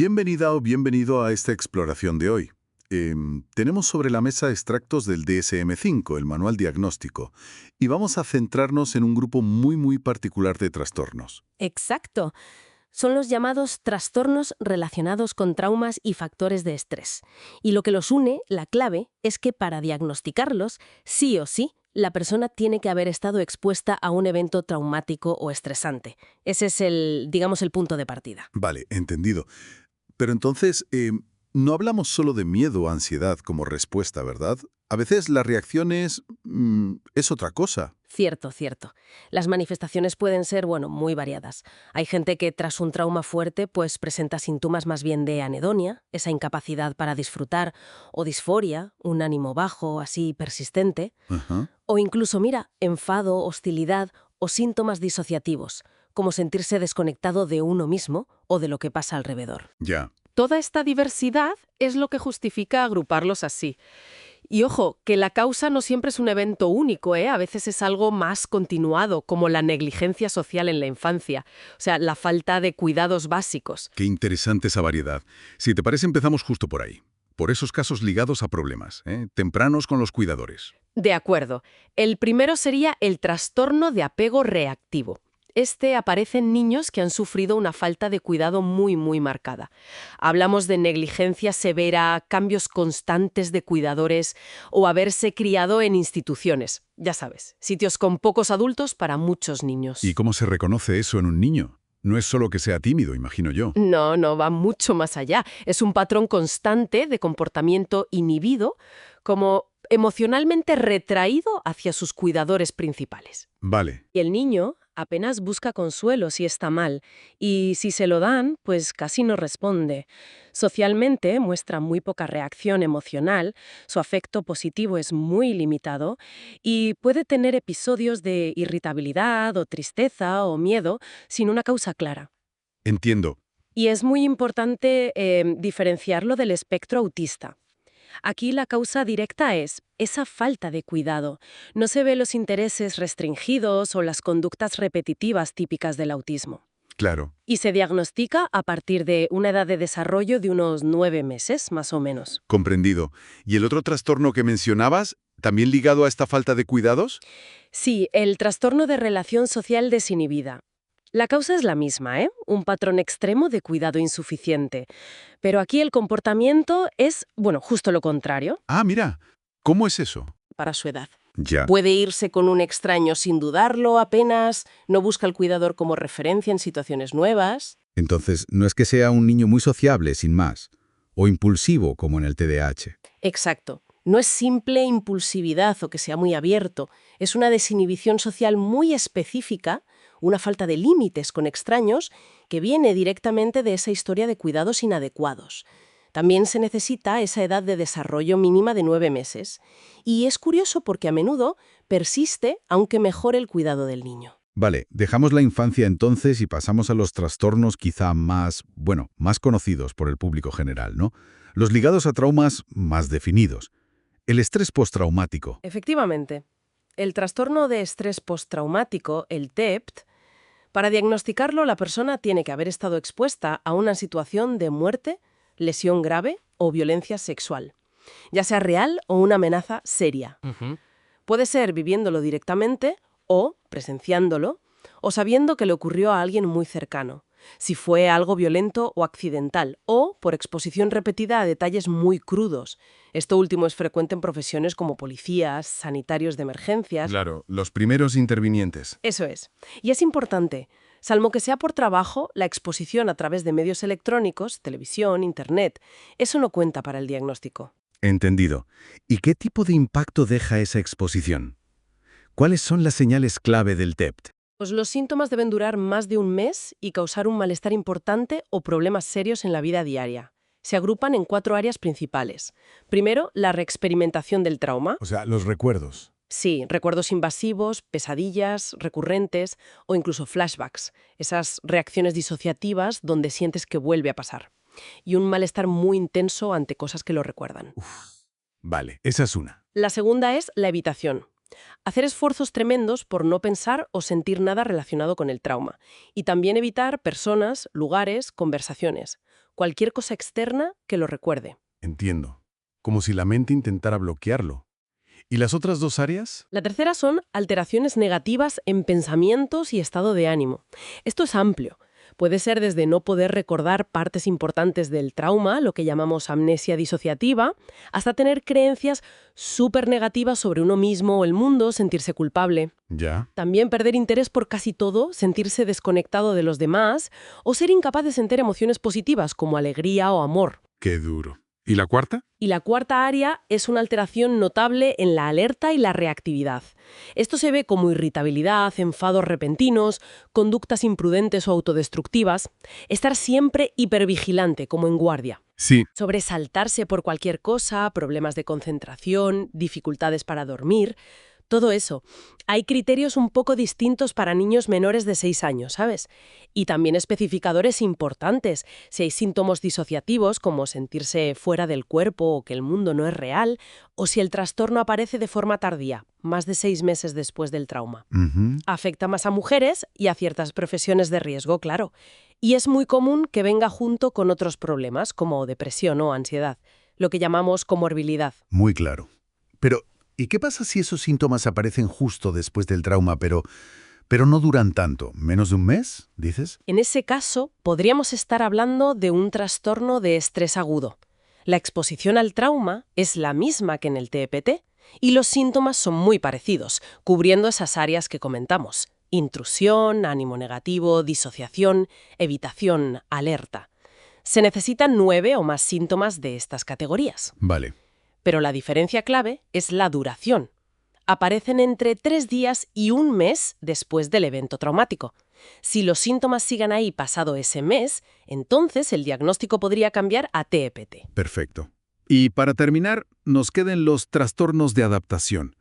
Bienvenida o bienvenido a esta exploración de hoy. Tenemos sobre la mesa extractos del DSM-5, el manual diagnóstico, y vamos a centrarnos en un grupo muy particular de trastornos. Exacto. Son los llamados trastornos relacionados con traumas y factores de estrés. Y lo que los une, la clave, es que para diagnosticarlos, sí o sí, la persona tiene que haber estado expuesta a un evento traumático o estresante. Ese es digamos, el punto de partida. Vale, entendido. Pero entonces, no hablamos solo de miedo o ansiedad como respuesta, ¿verdad? A veces la reacción es otra cosa. Cierto, cierto. Las manifestaciones pueden ser, muy variadas. Hay gente que tras un trauma fuerte pues presenta síntomas más bien de anedonia, esa incapacidad para disfrutar, o disforia, un ánimo bajo, así persistente, Ajá. o incluso, mira, enfado, hostilidad o síntomas disociativos, como sentirse desconectado de uno mismo o de lo que pasa alrededor. Ya. Toda esta diversidad es lo que justifica agruparlos así. Y ojo, que la causa no siempre es un evento único, ¿eh? A veces es algo más continuado, como la negligencia social en la infancia, o sea, la falta de cuidados básicos. Qué interesante esa variedad. Si te parece, empezamos justo por ahí. Por esos casos ligados a problemas, tempranos con los cuidadores. De acuerdo. El primero sería el trastorno de apego reactivo. Este aparece en niños que han sufrido una falta de cuidado muy marcada. Hablamos de negligencia severa, cambios constantes de cuidadores o haberse criado en instituciones. Ya sabes, sitios con pocos adultos para muchos niños. ¿Y cómo se reconoce eso en un niño? No es solo que sea tímido, imagino yo. No, va mucho más allá. Es un patrón constante de comportamiento inhibido, como emocionalmente retraído hacia sus cuidadores principales. Vale. Y el niño apenas busca consuelo si está mal, y si se lo dan, pues casi no responde. Socialmente muestra muy poca reacción emocional, su afecto positivo es muy limitado, y puede tener episodios de irritabilidad o tristeza o miedo sin una causa clara. Entiendo. Y es muy importante diferenciarlo del espectro autista. Aquí la causa directa es esa falta de cuidado. No se ve los intereses restringidos o las conductas repetitivas típicas del autismo. Claro. Y se diagnostica a partir de una edad de desarrollo de unos 9 meses, más o menos. Comprendido. ¿Y el otro trastorno que mencionabas, también ligado a esta falta de cuidados? Sí, el trastorno de relación social desinhibida. La causa es la misma, un patrón extremo de cuidado insuficiente. Pero aquí el comportamiento es, justo lo contrario. Ah, mira. ¿Cómo es eso? Para su edad. Ya. Puede irse con un extraño sin dudarlo apenas, no busca al cuidador como referencia en situaciones nuevas. Entonces, no es que sea un niño muy sociable, sin más, o impulsivo, como en el TDAH. Exacto. No es simple impulsividad o que sea muy abierto, es una desinhibición social muy específica, una falta de límites con extraños que viene directamente de esa historia de cuidados inadecuados. También se necesita esa edad de desarrollo mínima de 9 meses. Y es curioso porque a menudo persiste aunque mejore el cuidado del niño. Vale, dejamos la infancia entonces y pasamos a los trastornos quizá más conocidos por el público general, ¿no? Los ligados a traumas más definidos. El estrés postraumático. Efectivamente. El trastorno de estrés postraumático, el TEPT, para diagnosticarlo la persona tiene que haber estado expuesta a una situación de muerte, lesión grave o violencia sexual, ya sea real o una amenaza seria. Puede ser viviéndolo directamente o presenciándolo o sabiendo que le ocurrió a alguien muy cercano, si fue algo violento o accidental, o por exposición repetida a detalles muy crudos. Esto último es frecuente en profesiones como policías, sanitarios de emergencias. Claro, los primeros intervinientes. Eso es. Y es importante, salvo que sea por trabajo, la exposición a través de medios electrónicos, televisión, internet, eso no cuenta para el diagnóstico. Entendido. ¿Y qué tipo de impacto deja esa exposición? ¿Cuáles son las señales clave del TEPT? Pues los síntomas deben durar más de un mes y causar un malestar importante o problemas serios en la vida diaria. Se agrupan en 4 áreas principales. Primero, la reexperimentación del trauma. O sea, los recuerdos. Sí, recuerdos invasivos, pesadillas, recurrentes o incluso flashbacks, esas reacciones disociativas donde sientes que vuelve a pasar. Y un malestar muy intenso ante cosas que lo recuerdan. Vale, esa es una. La segunda es la evitación. Hacer esfuerzos tremendos por no pensar o sentir nada relacionado con el trauma. Y también evitar personas, lugares, conversaciones. cualquier cosa externa que lo recuerde. Entiendo. Como si la mente intentara bloquearlo. ¿Y las otras dos áreas? La tercera son alteraciones negativas en pensamientos y estado de ánimo. Esto es amplio. Puede ser desde no poder recordar partes importantes del trauma, lo que llamamos amnesia disociativa, hasta tener creencias súper negativas sobre uno mismo o el mundo, sentirse culpable. Ya. También perder interés por casi todo, sentirse desconectado de los demás o ser incapaz de sentir emociones positivas como alegría o amor. Qué duro. ¿Y la cuarta? Y la cuarta área es una alteración notable en la alerta y la reactividad. Esto se ve como irritabilidad, enfados repentinos, conductas imprudentes o autodestructivas, estar siempre hipervigilante, como en guardia. Sí. Sobresaltarse por cualquier cosa, problemas de concentración, dificultades para dormir, todo eso. Hay criterios un poco distintos para niños menores de 6 años, ¿sabes? Y también especificadores importantes. Si hay síntomas disociativos, como sentirse fuera del cuerpo o que el mundo no es real, o si el trastorno aparece de forma tardía, más de 6 meses después del trauma. Afecta más a mujeres y a ciertas profesiones de riesgo, claro. Y es muy común que venga junto con otros problemas, como depresión o ansiedad, lo que llamamos comorbilidad. Muy claro. Pero, ¿y qué pasa si esos síntomas aparecen justo después del trauma, pero no duran tanto? ¿Menos de un mes, dices? En ese caso, podríamos estar hablando de un trastorno de estrés agudo. La exposición al trauma es la misma que en el TEPT y los síntomas son muy parecidos, cubriendo esas áreas que comentamos: intrusión, ánimo negativo, disociación, evitación, alerta. Se necesitan 9 o más síntomas de estas categorías. Vale. Pero la diferencia clave es la duración. Aparecen entre 3 días y un mes después del evento traumático. Si los síntomas siguen ahí pasado ese mes, entonces el diagnóstico podría cambiar a TEPT. Perfecto. Y para terminar, nos quedan los trastornos de adaptación.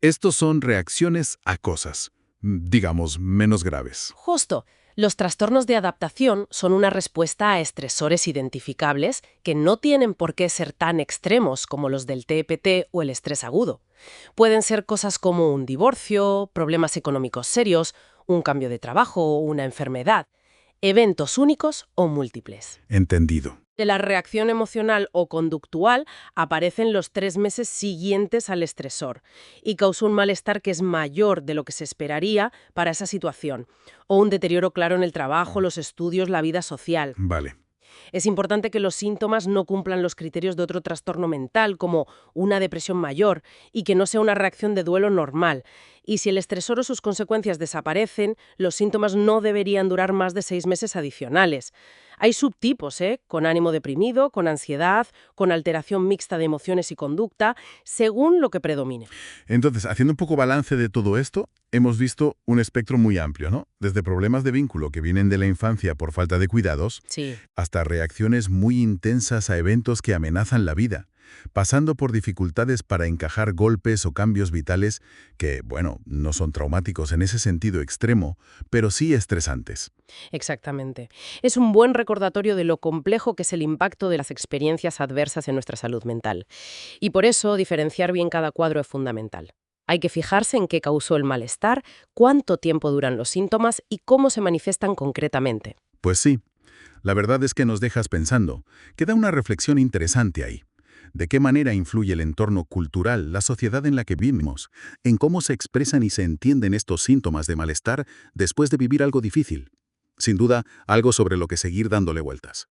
Estos son reacciones a cosas, digamos, menos graves. Justo. Los trastornos de adaptación son una respuesta a estresores identificables que no tienen por qué ser tan extremos como los del TEPT o el estrés agudo. Pueden ser cosas como un divorcio, problemas económicos serios, un cambio de trabajo o una enfermedad, eventos únicos o múltiples. Entendido. De la reacción emocional o conductual aparecen los 3 meses siguientes al estresor y causa un malestar que es mayor de lo que se esperaría para esa situación, o un deterioro claro en el trabajo, los estudios, la vida social. Vale. Es importante que los síntomas no cumplan los criterios de otro trastorno mental, como una depresión mayor, y que no sea una reacción de duelo normal. Y si el estresor o sus consecuencias desaparecen, los síntomas no deberían durar más de 6 meses adicionales. Hay subtipos, con ánimo deprimido, con ansiedad, con alteración mixta de emociones y conducta, según lo que predomine. Entonces, haciendo un poco balance de todo esto, hemos visto un espectro muy amplio, ¿no? Desde problemas de vínculo que vienen de la infancia por falta de cuidados, Sí. hasta reacciones muy intensas a eventos que amenazan la vida, pasando por dificultades para encajar golpes o cambios vitales que, bueno, no son traumáticos en ese sentido extremo, pero sí estresantes. Exactamente. Es un buen recordatorio de lo complejo que es el impacto de las experiencias adversas en nuestra salud mental. Y por eso, diferenciar bien cada cuadro es fundamental. Hay que fijarse en qué causó el malestar, cuánto tiempo duran los síntomas y cómo se manifiestan concretamente. Pues sí, la verdad es que nos dejas pensando. Queda una reflexión interesante ahí. ¿De qué manera influye el entorno cultural, la sociedad en la que vivimos, en cómo se expresan y se entienden estos síntomas de malestar después de vivir algo difícil? Sin duda, algo sobre lo que seguir dándole vueltas.